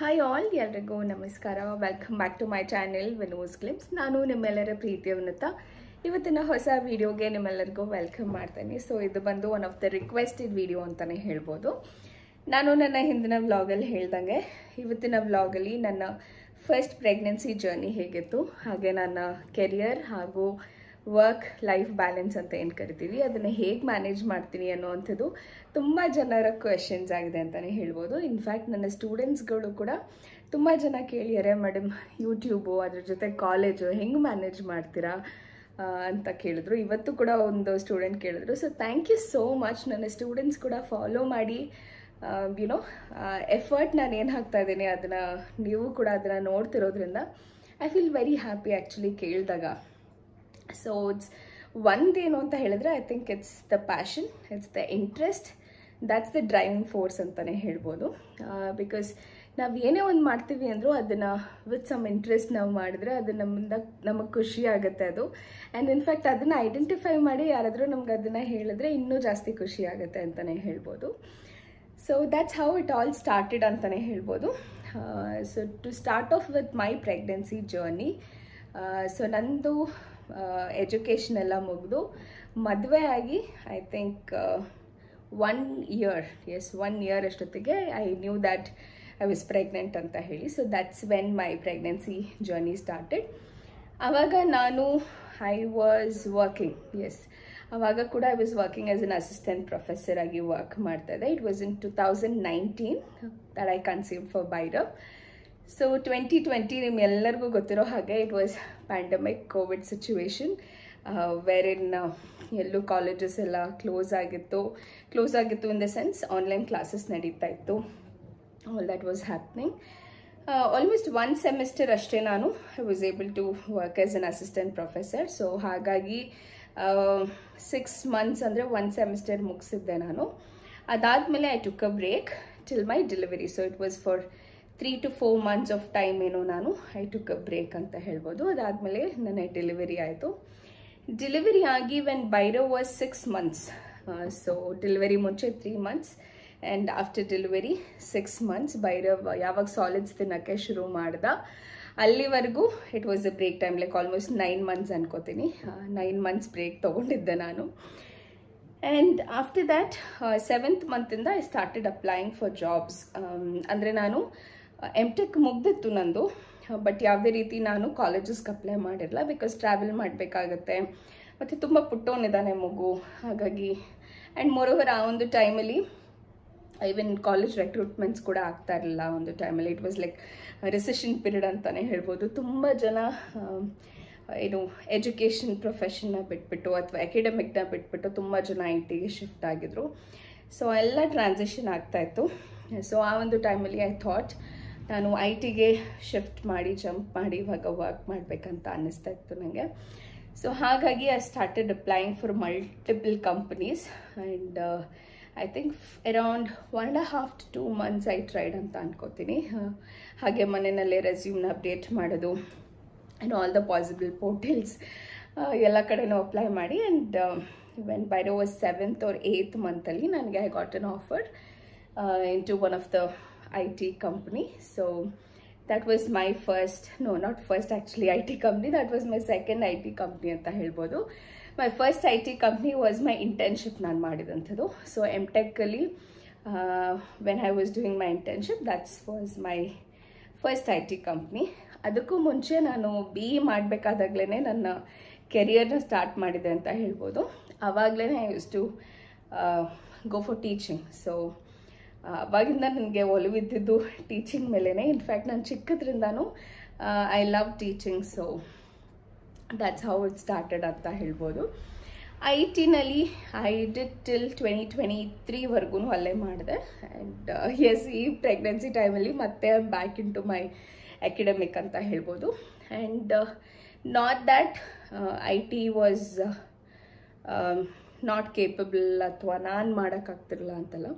Hi all, ಎಲ್ರಿಗೂ ನಮಸ್ಕಾರ. Welcome back to my channel Vino's clips. ನಾನು ನಿಮ್ಮೆಲ್ಲರ ಪ್ರೀತಿಯ ವಿನುತಾ. ಇವತ್ತಿನ ಹೊಸ ವಿಡಿಯೋಗೆ ನಿಮ್ಮೆಲ್ಲರಿಗೂ ವೆಲ್ಕಮ್ ಮಾಡ್ತೇನೆ. ಸೊ ಇದು ಬಂದು one of the requested video ಅಂತಲೇ ಹೇಳ್ಬೋದು. ನಾನು ನನ್ನ ಹಿಂದಿನ ವ್ಲಾಗಲ್ಲಿ ಹೇಳ್ದಂಗೆ ಇವತ್ತಿನ ವ್ಲಾಗಲ್ಲಿ ನನ್ನ ಫಸ್ಟ್ ಪ್ರೆಗ್ನೆನ್ಸಿ ಜರ್ನಿ ಹೇಗಿತ್ತು, ಹಾಗೆ ನನ್ನ ಕೆರಿಯರ್ ಹಾಗೂ ವರ್ಕ್ ಲೈಫ್ ಬ್ಯಾಲೆನ್ಸ್ ಅಂತ ಏನು ಕರಿತೀವಿ ಅದನ್ನು ಹೇಗೆ ಮ್ಯಾನೇಜ್ ಮಾಡ್ತೀನಿ ಅನ್ನೋವಂಥದ್ದು ತುಂಬ ಜನರ ಕ್ವೆಶನ್ಸ್ ಆಗಿದೆ ಅಂತಲೇ ಹೇಳ್ಬೋದು. ಇನ್ಫ್ಯಾಕ್ಟ್ ನನ್ನ ಸ್ಟೂಡೆಂಟ್ಸ್ಗಳು ಕೂಡ ತುಂಬ ಜನ ಕೇಳಿದ್ದಾರೆ, ಮೇಡಮ್ ಯೂಟ್ಯೂಬು ಅದ್ರ ಜೊತೆ ಕಾಲೇಜು ಹೆಂಗೆ ಮ್ಯಾನೇಜ್ ಮಾಡ್ತೀರಾ ಅಂತ ಕೇಳಿದ್ರು. ಇವತ್ತು ಕೂಡ ಒಂದು ಸ್ಟೂಡೆಂಟ್ ಕೇಳಿದ್ರು. So thank you so much. ನನ್ನ ಸ್ಟೂಡೆಂಟ್ಸ್ ಕೂಡ ಫಾಲೋ ಮಾಡಿ ಯುನೋ ಎಫರ್ಟ್ ನಾನು ಏನು ಹಾಕ್ತಾ ಇದ್ದೀನಿ ಅದನ್ನು ನೀವು ಕೂಡ ಅದನ್ನು ನೋಡ್ತಿರೋದ್ರಿಂದ I feel very happy actually ಕೇಳಿದಾಗ. ಸೊ ಇಟ್ಸ್ ಒಂದೇನು ಅಂತ ಹೇಳಿದ್ರೆ I think it's the passion, it's the interest, that's the driving force ಅಂತಲೇ ಹೇಳ್ಬೋದು. ಬಿಕಾಸ್ ನಾವು ಏನೇ ಒಂದು ಮಾಡ್ತೀವಿ ಅಂದರೂ ಅದನ್ನು ವಿತ್ ಸಮ್ ಇಂಟ್ರೆಸ್ಟ್ ನಾವು ಮಾಡಿದ್ರೆ ಅದು ನಮಗೆ ಖುಷಿ ಆಗುತ್ತೆ ಅದು. ಆ್ಯಂಡ್ ಇನ್ಫ್ಯಾಕ್ಟ್ ಅದನ್ನು ಐಡೆಂಟಿಫೈ ಮಾಡಿ ಯಾರಾದರೂ ನಮ್ಗೆ ಅದನ್ನು ಹೇಳಿದ್ರೆ ಇನ್ನೂ ಜಾಸ್ತಿ ಖುಷಿ ಆಗುತ್ತೆ ಅಂತಲೇ ಹೇಳ್ಬೋದು. So that's how it all started ಅಂತಲೇ ಹೇಳ್ಬೋದು. So to start off with my pregnancy journey, so ನಂದು ಎಜುಕೇಷನ್ ಎಲ್ಲ ಮುಗಿದು ಮದುವೆ ಆಗಿ ಐ ಥಿಂಕ್ 1 year ಅಷ್ಟೊತ್ತಿಗೆ I knew that I was pregnant ಅಂತ ಹೇಳಿ. So that's when my pregnancy journey started. ಆವಾಗ ನಾನು ಐ ವಾಸ್ ವರ್ಕಿಂಗ್, ಆವಾಗ ಕೂಡ I was working as an assistant professor ಆಗಿ ವರ್ಕ್ ಮಾಡ್ತಾ ಇದ್ದೆ. It was in 2019 that I conceived for Bhairav. So 2020 ನಿಮ್ಮೆಲ್ಲರಿಗೂ ಗೊತ್ತಿರೋ ಹಾಗೆ it was pandemic covid situation wherein ಎಲ್ಲೂ ಕಾಲೇಜಸ್ ಎಲ್ಲ ಕ್ಲೋಸ್ ಆಗಿತ್ತು in the sense online classes ನಡೀತಾ ಇತ್ತು. All that was happening. Almost 1 semester ಅಷ್ಟೇ ನಾನು I was able to work as an assistant professor. So ಹಾಗಾಗಿ 6 months ಅಂದರೆ 1 semester ಮುಗಿಸಿದ್ದೆ ನಾನು. ಅದಾದಮೇಲೆ I took a break till my delivery. So it was for 3 to 4 months of time ಏನೋ ನಾನು I took a break ಅಂತ ಹೇಳ್ಬೋದು. ಅದಾದಮೇಲೆ ನನ್ನ ಡೆಲಿವರಿ ಆಯಿತು. ಡೆಲಿವರಿ ಆಗಿ when Bhairav was 6 months. So delivery ಮುಂಚೆ 3 months and after delivery 6 months. Bhairav ಯಾವಾಗ ಸಾಲಿಡ್ಸ್ ತಿನ್ನೋಕ್ಕೆ ಶುರು ಮಾಡ್ದ ಅಲ್ಲಿವರೆಗೂ it was a break time, like almost 9 months ಅನ್ಕೋತೀನಿ. 9 months ಬ್ರೇಕ್ ತೊಗೊಂಡಿದ್ದೆ ನಾನು. And after that 7th month I started applying for jobs. ಅಂದರೆ ನಾನು MTech ಮುಗ್ದಿತ್ತು ನಂದು, ಬಟ್ ಯಾವುದೇ ರೀತಿ ನಾನು ಕಾಲೇಜಸ್ಗೆ ಅಪ್ಲೈ ಮಾಡಿರಲ್ಲ. ಬಿಕಾಸ್ ಟ್ರಾವೆಲ್ ಮಾಡಬೇಕಾಗತ್ತೆ ಮತ್ತು ತುಂಬ ಪುಟ್ಟವನಿದ್ದಾನೆ ಮಗು, ಹಾಗಾಗಿ. ಆ್ಯಂಡ್ ಮೋರೋವರ್ ಆ ಒಂದು ಟೈಮಲ್ಲಿ ಈವನ್ ಕಾಲೇಜ್ ರೆಕ್ರೂಟ್ಮೆಂಟ್ಸ್ ಕೂಡ ಆಗ್ತಾ ಇರಲಿಲ್ಲ. ಒಂದು ಟೈಮಲ್ಲಿ it was like recession period ಅಂತಲೇ ಹೇಳ್ಬೋದು. ತುಂಬ ಜನ ಏನು ಎಜುಕೇಷನ್ ಪ್ರೊಫೆಷನ್ನ ಬಿಟ್ಬಿಟ್ಟು ಅಥವಾ ಅಕಾಡೆಮಿಕ್ನ ಬಿಟ್ಬಿಟ್ಟು ತುಂಬ ಜನ IT ಗೆ ಶಿಫ್ಟ್ ಆಗಿದ್ರು. ಸೊ ಎಲ್ಲ ಟ್ರಾನ್ಸಿಷನ್ ಆಗ್ತಾಯಿತ್ತು. ಸೊ ಆ ಒಂದು ಟೈಮಲ್ಲಿ ಐ ಥಾಟ್ ನಾನು IT ಗೆ ಶಿಫ್ಟ್ ಮಾಡಿ ಜಂಪ್ ಮಾಡಿ ಇವಾಗ ವರ್ಕ್ ಮಾಡಬೇಕಂತ ಅನ್ನಿಸ್ತಾ ಇತ್ತು ನನಗೆ. ಸೊ ಹಾಗಾಗಿ I started applying for multiple companies and I think around 1.5 to 2 months I tried ಅಂತ ಅನ್ಕೋತೀನಿ. ಹಾಗೆ ಮನೆಯಲ್ಲೇ ರೆಸ್ಯೂಮ್ನ ಅಪ್ಡೇಟ್ ಮಾಡೋದು and all the possible portals ಎಲ್ಲ ಕಡೆನೂ ಅಪ್ಲೈ ಮಾಡಿ. And when Bhairav was 7th or 8th month ನನಗೆ I got an offer into one of the IT company. So that was my not first actually IT company, that was my second IT company ಅಂತ ಹೇಳ್ಬೋದು. My first IT company was my internship ನಾನು ಮಾಡಿದಂಥದ್ದು. So MTech ಅಲ್ಲಿ when I was doing my internship, that was my first IT company. ಅದಕ್ಕೂ ಮುಂಚೆ ನಾನು BE ಮಾಡಬೇಕಾದಾಗ್ಲೇ ನನ್ನ ಕೆರಿಯರ್ನ start ಮಾಡಿದೆ ಅಂತ ಹೇಳ್ಬೋದು. ಆವಾಗಲೇ I used to go for teaching. So ಅವಾಗಿಂದ ನನಗೆ ಒಲವಿದ್ದಿದ್ದು ಟೀಚಿಂಗ್ ಮೇಲೇ. ಇನ್ಫ್ಯಾಕ್ಟ್ ನಾನು ಚಿಕ್ಕದ್ರಿಂದನೂ I love teaching. So that's how it started ಅಂತ ಹೇಳ್ಬೋದು. IT ಐ ಡಿಡ್ ಟಿಲ್ 2023 ಅಲ್ಲೇ ಮಾಡಿದೆ. ಆ್ಯಂಡ್ ಈ ಪ್ರೆಗ್ನೆನ್ಸಿ ಟೈಮಲ್ಲಿ ಮತ್ತೆ back in to my academic ಅಂತ ಹೇಳ್ಬೋದು. And not that IT was not capable ಅಥವಾ ನಾನು ಮಾಡೋಕ್ಕಾಗ್ತಿರಲಿಲ್ಲ ಅಂತಲ್ಲ,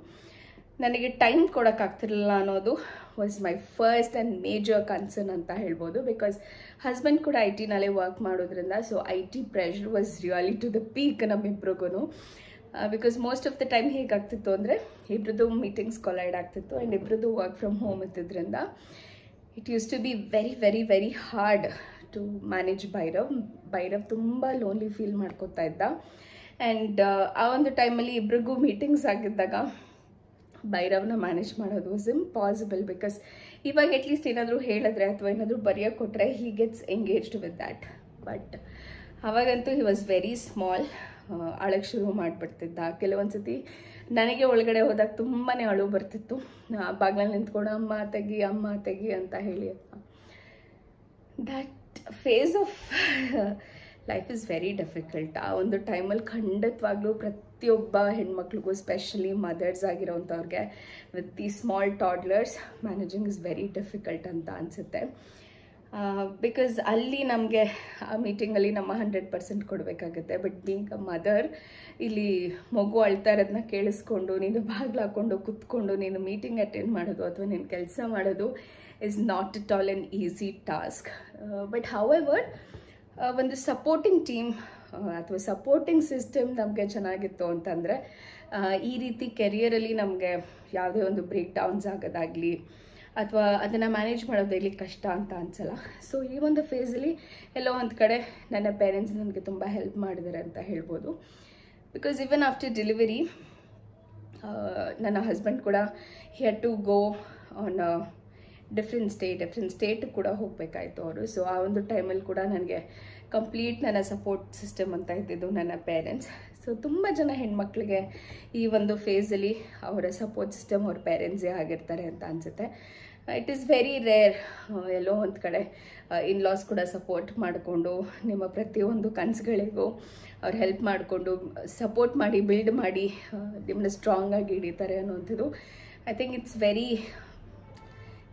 ನನಗೆ ಟೈಮ್ ಕೊಡೋಕ್ಕಾಗ್ತಿರಲಿಲ್ಲ ಅನ್ನೋದು was my first and major concern ಅಂತ ಹೇಳ್ಬೋದು. ಬಿಕಾಸ್ ಹಸ್ಬೆಂಡ್ ಕೂಡ IT ವರ್ಕ್ ಮಾಡೋದ್ರಿಂದ so IT pressure was really to the peak ನಮ್ಮಿಬ್ರಿಗೂ. Because most of the time ಹೇಗಾಗ್ತಿತ್ತು ಅಂದರೆ ಇಬ್ರದ್ದು ಮೀಟಿಂಗ್ಸ್ ಕೊಲೈಡ್ ಆಗ್ತಿತ್ತು ಆ್ಯಂಡ್ ಇಬ್ರದ್ದು ವರ್ಕ್ ಫ್ರಮ್ ಹೋಮ್ ಇದ್ದಿದ್ದರಿಂದ it used to be very very very hard to manage Bhairav ತುಂಬ lonely feel ಮಾಡ್ಕೋತಾ ಇದ್ದ. ಆ್ಯಂಡ್ ಆ ಒಂದು ಟೈಮಲ್ಲಿ ಇಬ್ರಿಗೂ ಮೀಟಿಂಗ್ಸ್ ಆಗಿದ್ದಾಗ ಭೈರವ್ನ ಮ್ಯಾನೇಜ್ ಮಾಡೋದು ವಾಸ್ ಇಂಪಾಸಿಬಲ್. ಬಿಕಾಸ್ ಇವಾಗ ಅಟ್ಲೀಸ್ಟ್ ಏನಾದರೂ ಹೇಳಿದ್ರೆ ಅಥವಾ ಏನಾದರೂ ಬರೆಯೋಕೆ ಕೊಟ್ಟರೆ he gets engaged with that. But ಅವಾಗಂತೂ ಹಿ ವಾಸ್ ವೆರಿ ಸ್ಮಾಲ್. ಅಳಕ್ಕೆ ಶುರು ಮಾಡಿಬಿಡ್ತಿದ್ದ. ಕೆಲವೊಂದು ಸತಿ ನನಗೆ ಒಳಗಡೆ ಹೋದಾಗ ತುಂಬಾ ಅಳು ಬರ್ತಿತ್ತು. ಬಾಗಿಲಲ್ಲಿ ನಿಂತ್ಕೊಂಡು ಅಮ್ಮ ತೆಗಿ ಅಂತ ಹೇಳಿ. That phase of life is very difficult. ಆ ಒಂದು ಟೈಮಲ್ಲಿ ಖಂಡಿತವಾಗ್ಲೂ ಪ್ರತಿಯೊಬ್ಬ ಹೆಣ್ಮಕ್ಳಿಗೂ ಸ್ಪೆಷಲಿ ಮದರ್ಸ್ ಆಗಿರೋವಂಥವ್ರಿಗೆ with the small toddlers managing is very difficult ಅಂತ ಅನಿಸುತ್ತೆ. ಬಿಕಾಸ್ ಅಲ್ಲಿ ನಮಗೆ ಆ ಮೀಟಿಂಗಲ್ಲಿ ನಮ್ಮ 100% ಕೊಡಬೇಕಾಗುತ್ತೆ. ಬಟ್ ಬೀಯಿಂಗ್ ಅ ಮದರ್, ಇಲ್ಲಿ ಮಗು ಅಳ್ತಾ ಇರೋದನ್ನ ಕೇಳಿಸ್ಕೊಂಡು ನೀನು ಬಾಗಿಲು ಹಾಕ್ಕೊಂಡು ಕುತ್ಕೊಂಡು ನೀನು ಮೀಟಿಂಗ್ ಅಟೆಂಡ್ ಮಾಡೋದು ಅಥವಾ ನೀನು ಕೆಲಸ ಮಾಡೋದು is not at all N easy task. But however ಒಂದು ಸಪೋರ್ಟಿಂಗ್ ಟೀಮ್ ಅಥವಾ ಸಪೋರ್ಟಿಂಗ್ ಸಿಸ್ಟಮ್ ನಮಗೆ ಚೆನ್ನಾಗಿತ್ತು ಅಂತಂದರೆ ಈ ರೀತಿ ಕೆರಿಯರಲ್ಲಿ ನಮಗೆ ಯಾವುದೇ ಒಂದು ಬ್ರೇಕ್ ಡೌನ್ಸ್ ಆಗೋದಾಗಲಿ ಅಥವಾ ಅದನ್ನು ಮ್ಯಾನೇಜ್ ಮಾಡೋದಾಗಲಿ ಕಷ್ಟ ಅಂತ ಅನಿಸಲ್ಲ. ಸೊ ಈ ಒಂದು ಫೇಸಲ್ಲಿ ಎಲ್ಲೋ ಒಂದು ಕಡೆ ನನ್ನ ಪೇರೆಂಟ್ಸ್ ನನಗೆ ತುಂಬ ಹೆಲ್ಪ್ ಮಾಡಿದ್ದಾರೆ ಅಂತ ಹೇಳ್ಬೋದು. ಬಿಕಾಸ್ ಈವನ್ ಆಫ್ಟರ್ ಡೆಲಿವರಿ ನನ್ನ ಹಸ್ಬೆಂಡ್ ಕೂಡ he had to go on different state ಕೂಡ ಹೋಗಬೇಕಾಯ್ತು ಅವರು. ಸೊ ಆ ಒಂದು ಟೈಮಲ್ಲಿ ಕೂಡ ನನಗೆ ಕಂಪ್ಲೀಟ್ ನನ್ನ ಸಪೋರ್ಟ್ ಸಿಸ್ಟಮ್ ಅಂತ ಇದ್ದಿದ್ದು ನನ್ನ ಪೇರೆಂಟ್ಸ್. ಸೊ ತುಂಬ ಜನ ಹೆಣ್ಮಕ್ಳಿಗೆ ಈ ಒಂದು ಫೇಸಲ್ಲಿ ಅವರ ಸಪೋರ್ಟ್ ಸಿಸ್ಟಮ್ ಅವ್ರ ಪೇರೆಂಟ್ಸೇ ಆಗಿರ್ತಾರೆ ಅಂತ ಅನಿಸುತ್ತೆ. It is very rare. ಎಲ್ಲೋ ಒಂದು ಕಡೆ ಇನ್ಲಾಸ್ ಕೂಡ ಸಪೋರ್ಟ್ ಮಾಡಿಕೊಂಡು ನಿಮ್ಮ ಪ್ರತಿಯೊಂದು ಕನಸುಗಳಿಗೂ ಅವ್ರು ಹೆಲ್ಪ್ ಮಾಡಿಕೊಂಡು ಸಪೋರ್ಟ್ ಮಾಡಿ ಬಿಲ್ಡ್ ಮಾಡಿ ನಿಮ್ಮನ್ನ ಸ್ಟ್ರಾಂಗ್ ಆಗಿ ಹಿಡಿತಾರೆ ಅನ್ನೋಂಥದ್ದು I think it's very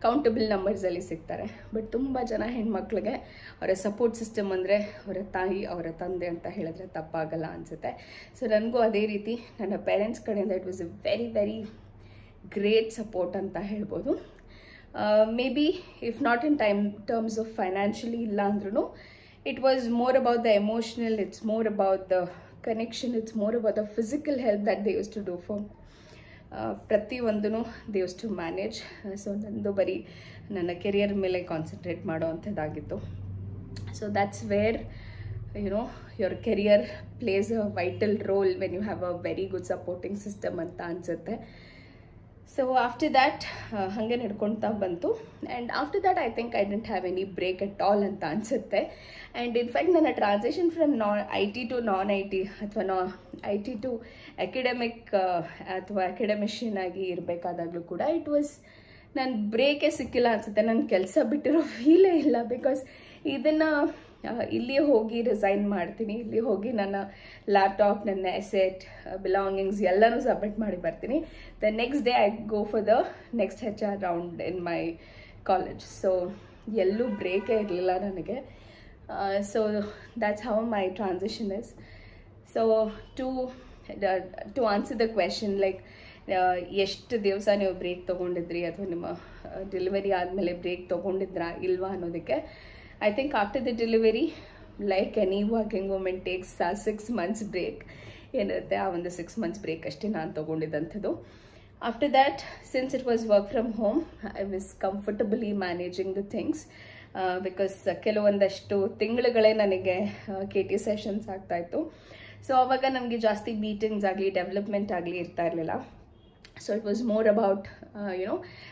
countable ನಂಬರ್ಸಲ್ಲಿ ಸಿಗ್ತಾರೆ. ಬಟ್ ತುಂಬ ಜನ ಹೆಣ್ಮಕ್ಳಿಗೆ ಅವರ ಸಪೋರ್ಟ್ ಸಿಸ್ಟಮ್ ಅಂದರೆ ಅವರ ತಾಯಿ ಅವರ ತಂದೆ ಅಂತ ಹೇಳಿದ್ರೆ ತಪ್ಪಾಗಲ್ಲ ಅನಿಸುತ್ತೆ. ಸೊ ನನಗೂ ಅದೇ ರೀತಿ ನನ್ನ ಪೇರೆಂಟ್ಸ್ ಕಡೆಯಿಂದ it was a very very great support ಅಂತ ಹೇಳ್ಬೋದು. Maybe if not in terms of financially ಇಲ್ಲ ಅಂದ್ರೂ it was more about the emotional, it's more about the connection, it's more about the physical help that they used to do for ಪ್ರತಿಯೊಂದೂ they used to manage. So ನಂದು ಬರೀ ನನ್ನ career ಮೇಲೆ concentrate ಮಾಡೋ ಅಂಥದ್ದಾಗಿತ್ತು. So that's where your career plays a vital role when you have a very good supporting system ಅಂತ ಅನಿಸುತ್ತೆ. So after that ಹಾಗೆ ನಡ್ಕೊಳ್ತಾ ಬಂತು. And after that I think I didn't have any break at all ಅಂತ ಅನಿಸುತ್ತೆ. And in fact ನನ್ನ transition from IT to non-IT ಅಥವಾ IT to academic ಅಥವಾ ಅಕಾಡೆಮಿಷಿಯನ್ ಆಗಿ ಇರಬೇಕಾದಾಗಲೂ ಕೂಡ ಇಟ್ ವಾಸ್ ನಾನು ಬ್ರೇಕೇ ಸಿಕ್ಕಿಲ್ಲ ಅನಿಸುತ್ತೆ. ನನ್ನ ಕೆಲಸ ಬಿಟ್ಟಿರೋ ಫೀಲೇ ಇಲ್ಲ. ಬಿಕಾಸ್ ಇದನ್ನು ಇಲ್ಲಿ ಹೋಗಿ ರಿಸೈನ್ ಮಾಡ್ತೀನಿ, ಇಲ್ಲಿ ಹೋಗಿ ನನ್ನ ಲ್ಯಾಪ್ಟಾಪ್, ನನ್ನ ಎಸೆಟ್, ಬಿಲಾಂಗಿಂಗ್ಸ್ ಎಲ್ಲನೂ ಸಬ್ಮಿಟ್ ಮಾಡಿ ಬರ್ತೀನಿ. The next day I go for the next HR round in my college. So ಎಲ್ಲೂ ಬ್ರೇಕೇ ಇರಲಿಲ್ಲ ನನಗೆ. So that's how my transition is. So to answer the question like ಎಷ್ಟು ದಿವಸ ನೀವು ಬ್ರೇಕ್ ತೊಗೊಂಡಿದ್ರಿ ಅಥವಾ ನಿಮ್ಮ ಡೆಲಿವರಿ ಆದಮೇಲೆ ಬ್ರೇಕ್ ತೊಗೊಂಡಿದ್ರಾ ಇಲ್ವಾ ಅನ್ನೋದಕ್ಕೆ, I think after the delivery, like any working woman takes 6 months break. ಏನಿರುತ್ತೆ ಆ ಒಂದು 6 months break ಅಷ್ಟೇ ನಾನು ತೊಗೊಂಡಿದ್ದಂಥದ್ದು. After that, since it was work from home, I was comfortably managing the things because ಕೆಲವೊಂದಷ್ಟು ತಿಂಗಳುಗಳೇ ನನಗೆ KT ಸೆಷನ್ಸ್ ಆಗ್ತಾಯಿತ್ತು. So ಅವಾಗ ನಮಗೆ ಜಾಸ್ತಿ ಮೀಟಿಂಗ್ಸ್ ಆಗಲಿ ಡೆವಲಪ್ಮೆಂಟ್ ಆಗಲಿ ಇರ್ತಾ ಇರಲಿಲ್ಲ. So it was more about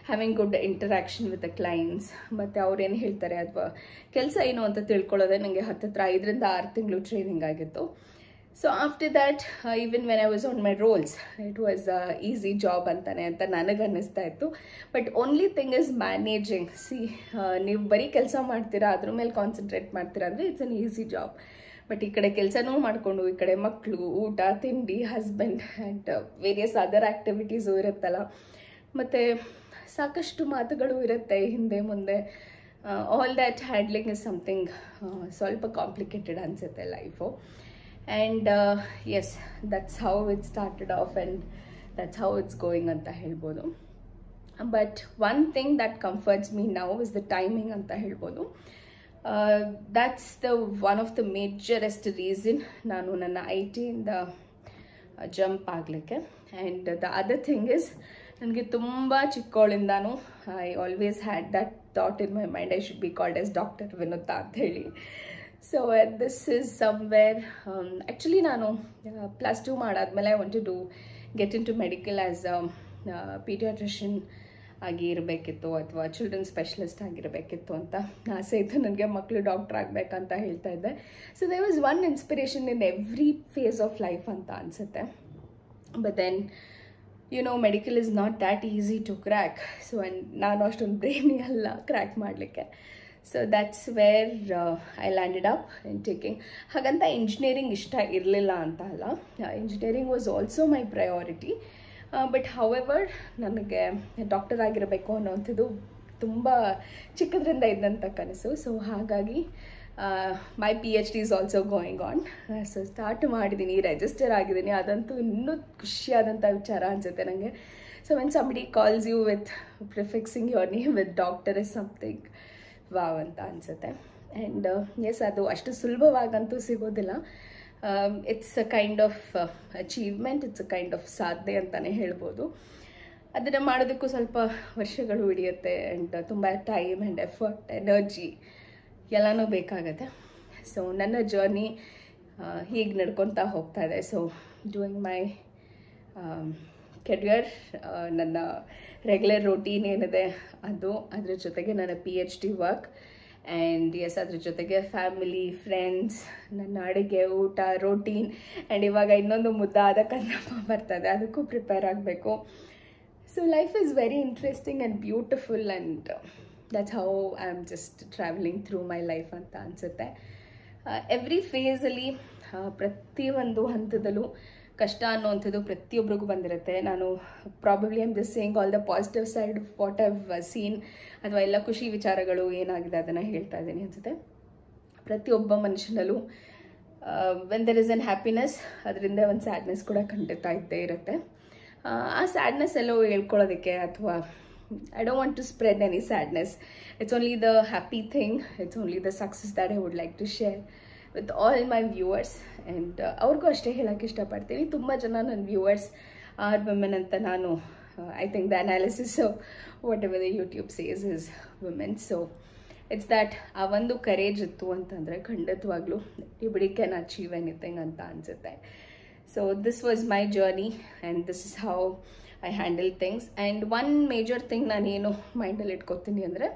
having good interaction with the clients. ಮತ್ತು ಅವ್ರೇನು ಹೇಳ್ತಾರೆ ಅಥವಾ ಕೆಲಸ ಏನು ಅಂತ ತಿಳ್ಕೊಳ್ಳೋದೇ ನನಗೆ 5 ರಿಂದ 6 ತಿಂಗಳು ಟ್ರೈನಿಂಗ್ ಆಗಿತ್ತು. So after that even when I was on my roles it was easy job ಅಂತಾನೆ ಅಂತ ನನಗೆ ಅನ್ನಿಸ್ತಾ ಇತ್ತು. But only thing is managing. ನೀವು ಬರೀ ಕೆಲಸ ಮಾಡ್ತೀರಾ, ಅದ್ರ ಮೇಲೆ ಕಾನ್ಸಂಟ್ರೇಟ್ ಮಾಡ್ತೀರಾ ಅಂದರೆ it's an easy job. But ಈ ಕಡೆ ಕೆಲಸನೂ ಮಾಡಿಕೊಂಡು ಈ ಕಡೆ ಮಕ್ಕಳು, ಊಟ, ತಿಂಡಿ, husband and various other activities ಇರುತ್ತಲ್ಲ, ಮತ್ತು ಸಾಕಷ್ಟು ಮಾತುಗಳು ಇರುತ್ತೆ ಹಿಂದೆ ಮುಂದೆ. All that handling is something ಸ್ವಲ್ಪ ಕಾಂಪ್ಲಿಕೇಟೆಡ್ ಅನಿಸುತ್ತೆ life. And yes, that's how it started off and that's how it's going ಅಂತ ಹೇಳ್ಬೋದು. But one thing that comforts me now is the timing ಅಂತ ಹೇಳ್ಬೋದು. that's the one of the majorest reason ನಾನು ನನ್ನ IT ಇಂದ jump ಆಗಲಿಕ್ಕೆ. And the other thing is, ನನಗೆ ತುಂಬ ಚಿಕ್ಕವಳಿಂದಾನು I always had that thought in my mind, I should be called as doctor Vinutha ಅಂಥೇಳಿ. So this is somewhere actually ನಾನು +2 ಮಾಡಾದ್ಮೇಲೆ I wanted to get in to medical as paediatrician ಆಗಿ ಇರಬೇಕಿತ್ತು ಅಥವಾ children specialist ಆಗಿರಬೇಕಿತ್ತು ಅಂತ ಆಸೆ ಇತ್ತು ನನಗೆ. ಮಕ್ಕಳು ಡಾಕ್ಟರ್ ಆಗಬೇಕಂತ ಹೇಳ್ತಾ ಇದ್ದೆ. So there was one inspiration in every phase of life ಅಂತ ಅನಿಸುತ್ತೆ. But then medical is not that easy to crack. So ನಾನು ಅಷ್ಟೊಂದು ಬ್ರೇನಿ ಅಲ್ಲ ಕ್ರ್ಯಾಕ್ ಮಾಡಲಿಕ್ಕೆ. So that's where I landed up in taking. ಹಾಗಂತ ಇಂಜಿನಿಯರಿಂಗ್ ಇಷ್ಟ ಇರಲಿಲ್ಲ ಅಂತ ಅಲ್ಲ, engineering was also my priority. But however ನನಗೆ ಡಾಕ್ಟರ್ ಆಗಿರಬೇಕು ಅನ್ನೋವಂಥದ್ದು ತುಂಬ ಚಿಕ್ಕದ್ರಿಂದ ಇದ್ದಂಥ ಕನಸು. ಸೊ ಹಾಗಾಗಿ my PhD is also going on. So start ಮಾಡಿದ್ದೀನಿ, ರಿಜಿಸ್ಟರ್ ಆಗಿದ್ದೀನಿ. ಅದಂತೂ ಇನ್ನೂ ಖುಷಿಯಾದಂಥ ವಿಚಾರ ಅನಿಸುತ್ತೆ ನನಗೆ. So when somebody calls you with prefixing your name with doctor is something wow ಅಂತ ಅನಿಸುತ್ತೆ. ಆ್ಯಂಡ್ ಎಸ್, ಅದು ಅಷ್ಟು ಸುಲಭವಾಗಂತೂ ಸಿಗೋದಿಲ್ಲ. It's a kind of achievement, it's a kind of ಸಾಧನೆ ಅಂತಲೇ ಹೇಳ್ಬೋದು. ಅದನ್ನು ಮಾಡೋದಕ್ಕೂ ಸ್ವಲ್ಪ ವರ್ಷಗಳು ಹಿಡಿಯುತ್ತೆ. ಆ್ಯಂಡ್ ತುಂಬ ಟೈಮ್ ಆ್ಯಂಡ್ ಎಫರ್ಟ್, ಎನರ್ಜಿ ಎಲ್ಲನೂ ಬೇಕಾಗತ್ತೆ. ಸೊ ನನ್ನ ಜರ್ನಿ ಹೀಗೆ ನಡ್ಕೊತಾ ಹೋಗ್ತಾ ಇದೆ. ಸೊ ಡೂಯಿಂಗ್ ಮೈ ಕೆರಿಯರ್, ನನ್ನ ರೆಗ್ಯುಲರ್ ರೊಟೀನ್ ಏನಿದೆ ಅದು, ಅದ್ರ ಜೊತೆಗೆ ನನ್ನ PhD ವರ್ಕ್, ಆ್ಯಂಡ್ ಎಸ್ ಅದ್ರ ಜೊತೆಗೆ ಫ್ಯಾಮಿಲಿ, ಫ್ರೆಂಡ್ಸ್, ನನ್ನ ಅಡುಗೆ, ಊಟ, ರೊಟೀನ್, ಆ್ಯಂಡ್ ಇವಾಗ ಇನ್ನೊಂದು ಮುದ್ದಾದ ಕನ್ನಪ್ಪ ಬರ್ತದೆ, ಅದಕ್ಕೂ ಪ್ರಿಪೇರ್ ಆಗಬೇಕು. So life is very interesting and beautiful, and that's how I am just travelling through my life ಅಂತ ಅನಿಸುತ್ತೆ. ಎವ್ರಿ ಫೇಸಲ್ಲಿ, ಪ್ರತಿಯೊಂದು ಹಂತದಲ್ಲೂ ಕಷ್ಟ ಅನ್ನೋವಂಥದ್ದು ಪ್ರತಿಯೊಬ್ಬರಿಗೂ ಬಂದಿರುತ್ತೆ. ನಾನು probably I'm just saying all the positive side of what I've seen, ಅಥವಾ ಎಲ್ಲ ಖುಷಿ ವಿಚಾರಗಳು ಏನಾಗಿದೆ ಅದನ್ನು ಹೇಳ್ತಾ ಇದ್ದೀನಿ ಅನಿಸುತ್ತೆ. ಪ್ರತಿಯೊಬ್ಬ ಮನುಷ್ಯನಲ್ಲೂ when there is an happiness, ಅದರಿಂದ ಒಂದು ಸ್ಯಾಡ್ನೆಸ್ ಕೂಡ ಖಂಡಿತ ಇದ್ದೇ ಇರುತ್ತೆ. ಆ ಸ್ಯಾಡ್ನೆಸ್ ಎಲ್ಲೋ ಹೇಳ್ಕೊಳ್ಳೋದಕ್ಕೆ, ಅಥವಾ I don't want to spread any sadness. It's only the happy thing, it's only the success that I would like to share with all my viewers. And ಅವ್ರಿಗೂ ಅಷ್ಟೇ ಹೇಳೋಕ್ಕೆ ಇಷ್ಟಪಡ್ತೀನಿ. ತುಂಬ ಜನ ನನ್ನ ವ್ಯೂವರ್ಸ್ ಆರ್ ವುಮೆನ್ ಅಂತ ನಾನು I think the analysis of what ever the YouTube says is women. So it's that ಆ ಒಂದು ಕರೇಜ್ ಇತ್ತು ಅಂತಂದರೆ ಖಂಡಿತವಾಗ್ಲೂ ಎವ್ರಿ ಕ್ಯಾನ್ ಅಚೀವ್ ಎನಿಥಿಂಗ್ ಅಂತ ಅನಿಸುತ್ತೆ. So this was my journey and this is how I handle things. And one major thing ನಾನೇನು ಮೈಂಡಲ್ಲಿ ಇಟ್ಕೊತೀನಿ ಅಂದರೆ,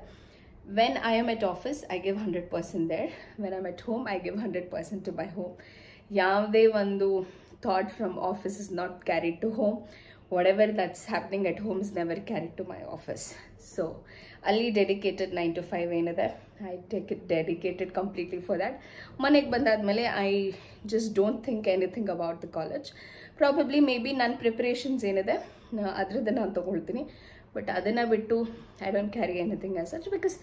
when I am at office, I give 100% there. When I'm at home, I give 100% to my home. Yavde vandu thought from office is not carried to home. Whatever that's happening at home is never carried to my office. So, ಅಲ್ಲಿ dedicated 9 to 5 ಏನದೆ, I take it dedicated completely for that. ಮನೆಗೆ ಬಂದಾದ್ಮೇಲೆ I just don't think anything about the college. Probably maybe ನನ್ನ preparations ಏನಿದೆ ಅದರದ್ದು ನಾನು ತೊಗೊಳ್ತೀನಿ. But ಅದನ್ನು ಬಿಟ್ಟು I don't carry anything as such, because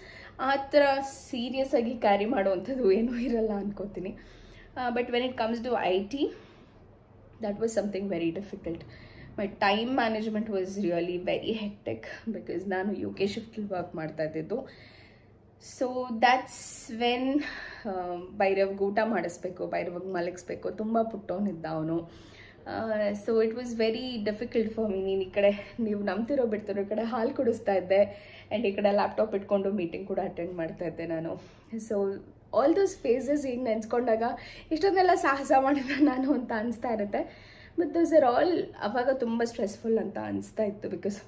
ಆ ಥರ ಸೀರಿಯಸ್ ಆಗಿ ಕ್ಯಾರಿ ಮಾಡುವಂಥದ್ದು ಏನೂ ಇರಲ್ಲ ಅನ್ಕೋತೀನಿ. But when it comes to IT, that was something very difficult. My time management was really very hectic because ನಾನು UK ಶಿಫ್ಟಲ್ಲಿ ವರ್ಕ್ ಮಾಡ್ತಾ ಇದ್ದಿದ್ದು. ಸೊ ದ್ಯಾಟ್ಸ್ ವೆನ್ ಬೈರವ್ಗೆ ಊಟ ಮಾಡಿಸ್ಬೇಕು, ಬೈರವ್ಗೆ ಮಲಗಿಸ್ಬೇಕು, ತುಂಬ ಪುಟ್ಟವನಿದ್ದ ಅವನು. So it was very difficult for me. ನೀನು ಈ ಕಡೆ ನೀವು ನಂಬ್ತಿರೋ ಬಿಡ್ತಿರೋ ಈ ಕಡೆ ಹಾಲು ಕುಡಿಸ್ತಾ ಇದ್ದೆ, ಆ್ಯಂಡ್ ಈ ಕಡೆ ಲ್ಯಾಪ್ಟಾಪ್ ಇಟ್ಕೊಂಡು ಮೀಟಿಂಗ್ ಕೂಡ ಅಟೆಂಡ್ ಮಾಡ್ತಾ ಇದ್ದೆ ನಾನು. ಸೊ ಆಲ್ ದೋಸ್ ಫೇಸಸ್ ಈಗ ನೆನೆಸ್ಕೊಂಡಾಗ ಇಷ್ಟೊಂದೆಲ್ಲ ಸಾಹಸ ಮಾಡಿದ ನಾನು ಅಂತ ಅನಿಸ್ತಾ ಇರುತ್ತೆ. ಬಟ್ ದೋಸ್ ಆರ್ ಆಲ್ ಅವಾಗ ತುಂಬ ಸ್ಟ್ರೆಸ್ಫುಲ್ ಅಂತ ಅನಿಸ್ತಾ ಇತ್ತು, ಬಿಕಾಸ್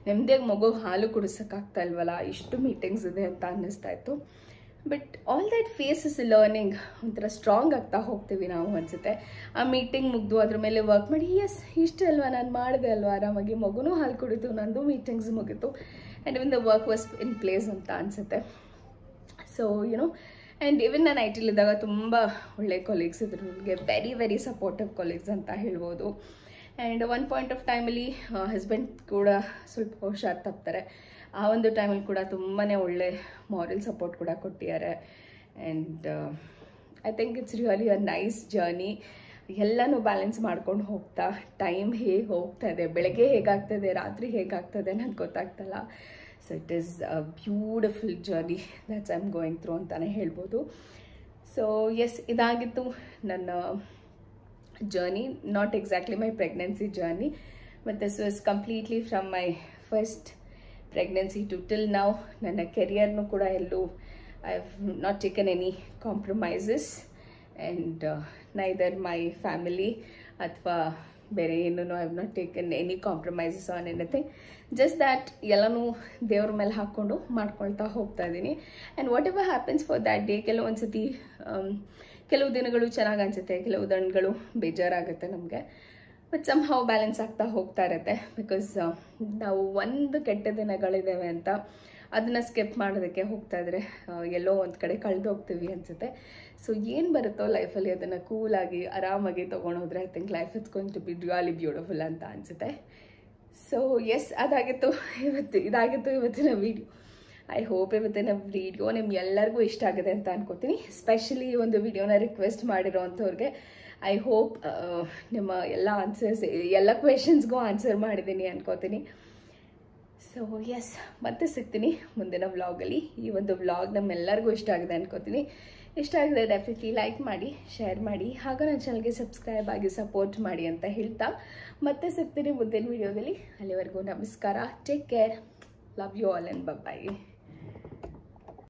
ನೆಮ್ಮದಿಯಾಗಿ ಮಗು ಹಾಲು ಕುಡಿಸೋಕ್ಕಾಗ್ತಾ ಇಲ್ವಲ್ಲ, ಇಷ್ಟು ಮೀಟಿಂಗ್ಸ್ ಇದೆ ಅಂತ ಅನ್ನಿಸ್ತಾ ಇತ್ತು. But all that phase is learning. ಒಂಥರ ಸ್ಟ್ರಾಂಗ್ ಆಗ್ತಾ ಹೋಗ್ತೀವಿ ನಾವು ಅನಿಸುತ್ತೆ. ಆ ಮೀಟಿಂಗ್ ಮುಗಿದು ಅದ್ರ ಮೇಲೆ ವರ್ಕ್ ಮಾಡಿ, ಎಸ್ ಇಷ್ಟೇ ಅಲ್ವಾ ನಾನು ಮಾಡಿದೆ ಅಲ್ವಾ, ಆರಾಮಾಗಿ ಮಗುನೂ ಹಾಲು ಕುಡಿತು, ನಂದು ಮೀಟಿಂಗ್ಸ್ ಮುಗಿತು, and even the work was in place ಅಂತ ಅನಿಸುತ್ತೆ. ಸೊ ಆ್ಯಂಡ್ ಇವನ್ ನಾನು IT-ಲಿದ್ದಾಗ ತುಂಬ ಒಳ್ಳೆ ಕೊಲೀಗ್ಸ್ ಇದ್ರು ನನಗೆ, ವೆರಿ ವೆರಿ ಸಪೋರ್ಟಿವ್ ಕೊಲೀಗ್ಸ್ ಅಂತ ಹೇಳ್ಬೋದು. ಆ್ಯಂಡ್ ಒನ್ ಪಾಯಿಂಟ್ ಆಫ್ ಟೈಮಲ್ಲಿ ಹಸ್ಬೆಂಡ್ ಕೂಡ ಸ್ವಲ್ಪ ಹುಷಾರು ತಪ್ತಾರೆ. ಆ ಒಂದು ಟೈಮಲ್ಲಿ ಕೂಡ ತುಂಬಾ ಒಳ್ಳೆ ಮಾರಲ್ ಸಪೋರ್ಟ್ ಕೂಡ ಕೊಟ್ಟಿದ್ದಾರೆ. And I think it's really a nice journey. ಎಲ್ಲನೂ ಬ್ಯಾಲೆನ್ಸ್ ಮಾಡ್ಕೊಂಡು ಹೋಗ್ತಾ, ಟೈಮ್ ಹೇಗೆ ಹೋಗ್ತಾ ಇದೆ, ಬೆಳಗ್ಗೆ ಹೇಗಾಗ್ತದೆ, ರಾತ್ರಿ ಹೇಗಾಗ್ತದೆ ನನಗೆ ಗೊತ್ತಾಗ್ತಲ್ಲ. So it is a beautiful journey that's I am going through ಅಂತಲೇ ಹೇಳ್ಬೋದು. ಸೊ ಎಸ್, ಇದಾಗಿತ್ತು ನನ್ನ journey, not exactly my pregnancy journey, but this was completely from my first pregnancy to till now. ನನ್ನ ಕೆರಿಯರ್ನು ಕೂಡ ಎಲ್ಲೂ I have not taken any compromises and neither my family ಅಥವಾ ಬೇರೆ ಏನೂ I have not taken any compromises on anything. Just that ಎಲ್ಲನೂ ದೇವ್ರ ಮೇಲೆ ಹಾಕ್ಕೊಂಡು ಮಾಡ್ಕೊಳ್ತಾ ಹೋಗ್ತಾ ಇದ್ದೀನಿ. And what ever happens for that day, ಕೆಲವೊಂದು ಸತಿ ಕೆಲವು ದಿನಗಳು ಚೆನ್ನಾಗಿ ಅನಿಸುತ್ತೆ, ಕೆಲವು ದಿನಗಳು ಬೇಜಾರಾಗುತ್ತೆ ನಮಗೆ. ಬಟ್ ಸಮ್ ಹೌ ಬ್ಯಾಲೆನ್ಸ್ ಆಗ್ತಾ ಹೋಗ್ತಾ ಇರುತ್ತೆ. ಬಿಕಾಸ್ ನಾವು ಒಂದು ಕೆಟ್ಟ ದಿನಗಳಿದ್ದಾವೆ ಅಂತ ಅದನ್ನು ಸ್ಕಿಪ್ ಮಾಡೋದಕ್ಕೆ ಹೋಗ್ತಾ ಇದ್ರೆ ಎಲ್ಲೋ ಒಂದು ಕಡೆ ಕಳೆದು ಹೋಗ್ತೀವಿ ಅನಿಸುತ್ತೆ. ಸೊ ಏನು ಬರುತ್ತೋ ಲೈಫಲ್ಲಿ ಅದನ್ನು ಕೂಲಾಗಿ ಆರಾಮಾಗಿ ತೊಗೊಂಡೋದ್ರೆ I think life it's going to be really beautiful ಅಂತ ಅನಿಸುತ್ತೆ. ಸೊ ಎಸ್, ಇದಾಗಿತ್ತು ಇವತ್ತಿನ ವೀಡಿಯೋ. ಐ ಹೋಪ್ ಇವತ್ತಿನ ವೀಡಿಯೋ ನಿಮ್ಗೆಲ್ಲರಿಗೂ ಇಷ್ಟ ಆಗಿದೆ ಅಂತ ಅನ್ಕೋತೀನಿ. ಸ್ಪೆಷಲಿ ಈ ಒಂದು ವಿಡಿಯೋನ ರಿಕ್ವೆಸ್ಟ್ ಮಾಡಿರೋ ಅಂಥವ್ರಿಗೆ ಐ ಹೋಪ್ ನಿಮ್ಮ ಎಲ್ಲ ಆನ್ಸರ್ಸ್, ಎಲ್ಲ ಕ್ವೆಶನ್ಸ್ಗೂ ಆನ್ಸರ್ ಮಾಡಿದ್ದೀನಿ ಅನ್ಕೋತೀನಿ. ಸೊ ಎಸ್, ಮತ್ತೆ ಸಿಗ್ತೀನಿ ಮುಂದಿನ ವ್ಲಾಗಲ್ಲಿ. ಈ ಒಂದು ವ್ಲಾಗ್ ನಮ್ಮೆಲ್ಲರಿಗೂ ಇಷ್ಟ ಆಗಿದೆ ಅನ್ಕೋತೀನಿ. ಇಷ್ಟ ಆಗಿದೆ ಡೆಫಿನೆಟ್ಲಿ ಲೈಕ್ ಮಾಡಿ, ಶೇರ್ ಮಾಡಿ, ಹಾಗೂ ನನ್ನ ಚಾನಲ್ಗೆ ಸಬ್ಸ್ಕ್ರೈಬ್ ಆಗಿ ಸಪೋರ್ಟ್ ಮಾಡಿ ಅಂತ ಹೇಳ್ತಾ ಮತ್ತೆ ಸಿಗ್ತೀನಿ ಮುಂದಿನ ವಿಡಿಯೋದಲ್ಲಿ. ಅಲ್ಲಿವರೆಗೂ ನಮಸ್ಕಾರ, take care, love you all and by.